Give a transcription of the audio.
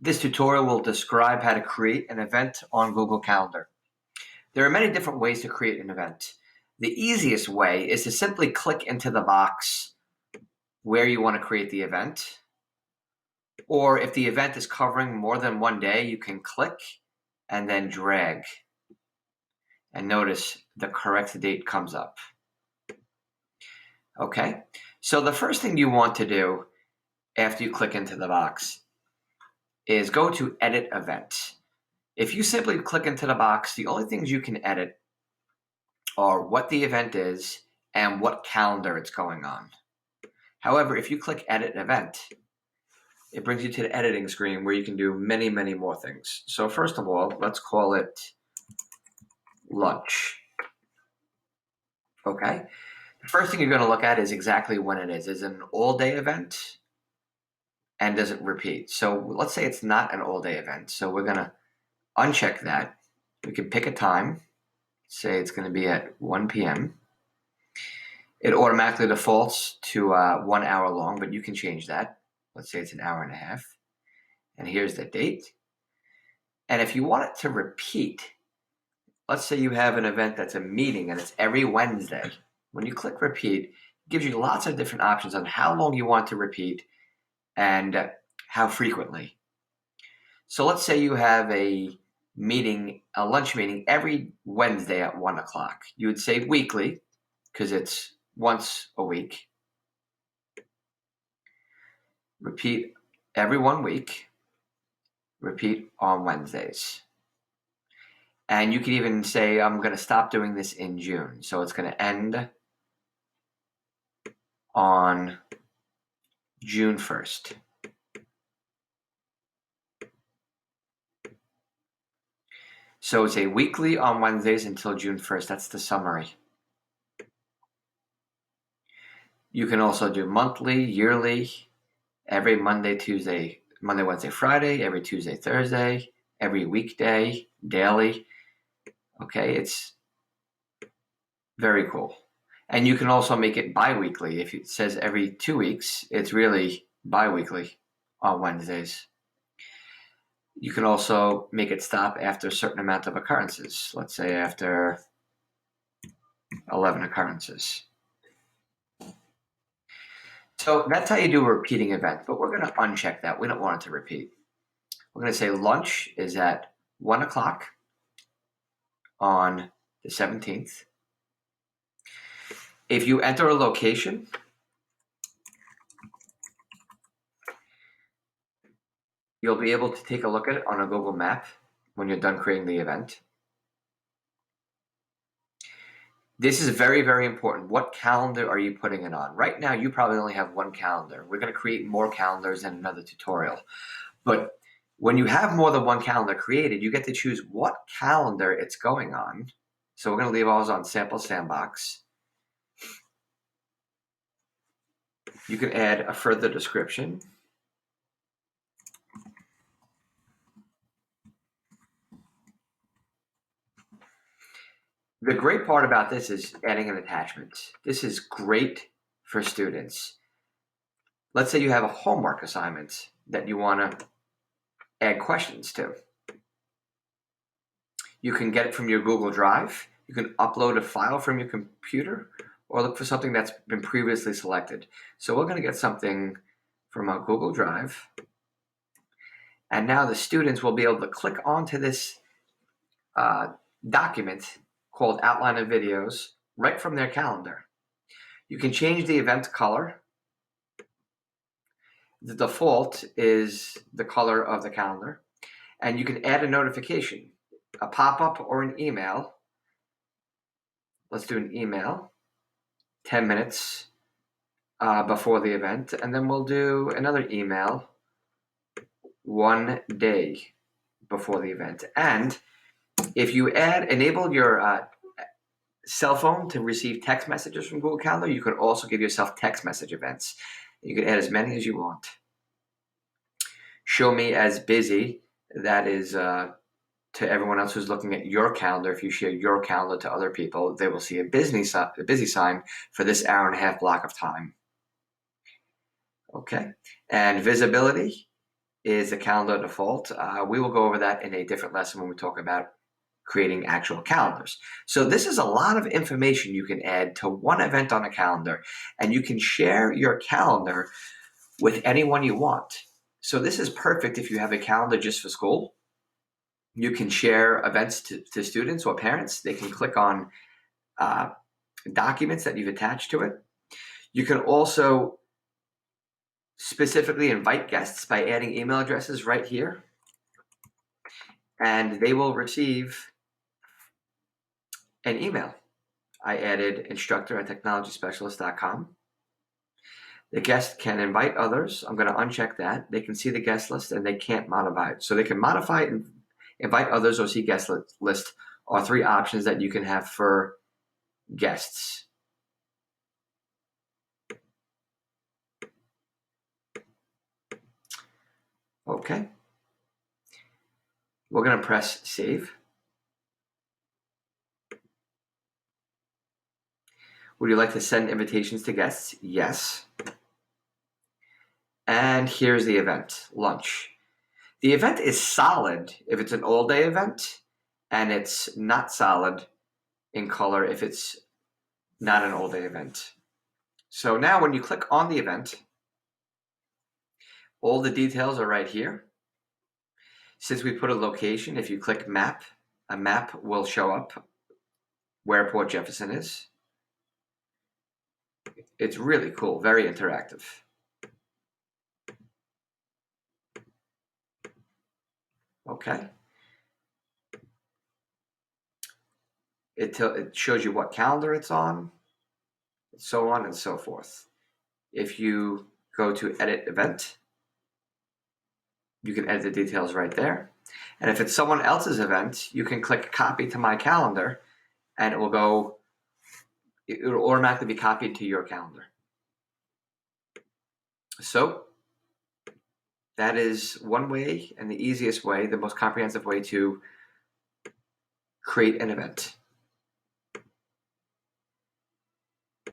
This tutorial will describe how to create an event on Google Calendar. There are many different ways to create an event. The easiest way is to simply click into the box where you want to create the event. Or if the event is covering more than one day, you can click and then drag. And notice the correct date comes up. Okay, so the first thing you want to do after you click into the box is go to Edit Event. If you simply click into the box, the only things you can edit are what the event is and what calendar it's going on. However, if you click Edit Event, it brings you to the editing screen where you can do many, many more things. So first of all, let's call it lunch. Okay. The first thing you're going to look at is exactly when it is. Is it an all-day event? And does it repeat? So let's say it's not an all-day event. So we're going to uncheck that. We can pick a time. Say it's going to be at 1 p.m. It automatically defaults to 1 hour long, but you can change that. Let's say it's an hour and a half. And here's the date. And if you want it to repeat, let's say you have an event that's a meeting and it's every Wednesday. When you click repeat, it gives you lots of different options on how long you want to repeat and how frequently. So let's say you have a lunch meeting every Wednesday at 1 o'clock. You would say weekly because it's once a week. Repeat every 1 week. Repeat on Wednesdays. And you can even say, I'm going to stop doing this in June. So it's going to end on June 1st. So it's a weekly on Wednesdays until June 1st. That's the summary. You can also do monthly, yearly, every Monday, Wednesday, Friday, every Tuesday, Thursday, every weekday, daily. Okay, it's very cool. And you can also make it bi-weekly. If it says every 2 weeks, it's really bi-weekly on Wednesdays. You can also make it stop after a certain amount of occurrences. Let's say after 11 occurrences. So that's how you do a repeating event, but we're going to uncheck that. We don't want it to repeat. We're going to say lunch is at 1 o'clock on the 17th. If you enter a location, you'll be able to take a look at it on a Google map when you're done creating the event. This is very, very important. What calendar are you putting it on? Right now, you probably only have one calendar. We're going to create more calendars in another tutorial. But when you have more than one calendar created, you get to choose what calendar it's going on. So we're going to leave ours on Sample Sandbox. You can add a further description. The great part about this is adding an attachment. This is great for students. Let's say you have a homework assignment that you want to add questions to. You can get it from your Google Drive. You can upload a file from your computer or look for something that's been previously selected. So we're going to get something from our Google Drive. And now the students will be able to click onto this document called Outline of Videos right from their calendar. You can change the event color. The default is the color of the calendar. And you can add a notification, a pop-up or an email. Let's do an email, 10 minutes before the event. And then we'll do another email 1 day before the event. And if you enable your cell phone to receive text messages from Google Calendar, you can also give yourself text message events. You can add as many as you want. Show me as busy. That is to everyone else who's looking at your calendar. If you share your calendar to other people, they will see a busy sign for this hour and a half block of time. Okay. And visibility is a calendar default. We will go over that in a different lesson when we talk about creating actual calendars. So this is a lot of information you can add to one event on a calendar, and you can share your calendar with anyone you want. So this is perfect if you have a calendar just for school. You can share events to students or parents. They can click on documents that you've attached to it. You can also specifically invite guests by adding email addresses right here, and they will receive an email. I added instructor@technologyspecialist.com. The guest can invite others. I'm going to uncheck that. They can see the guest list and they can't modify it. So they can modify it and invite others or see guest list are 3 options that you can have for guests. Okay. We're going to press save. Would you like to send invitations to guests? Yes. And here's the event, lunch. The event is solid if it's an all-day event, and it's not solid in color if it's not an all-day event. So now when you click on the event, all the details are right here. Since we put a location, if you click map, a map will show up where Port Jefferson is. It's really cool, very interactive. Okay. It shows you what calendar it's on, so on and so forth. If you go to edit event, you can edit the details right there. And if it's someone else's event, you can click copy to my calendar and it will automatically be copied to your calendar. So that is one way and the easiest way, the most comprehensive way to create an event.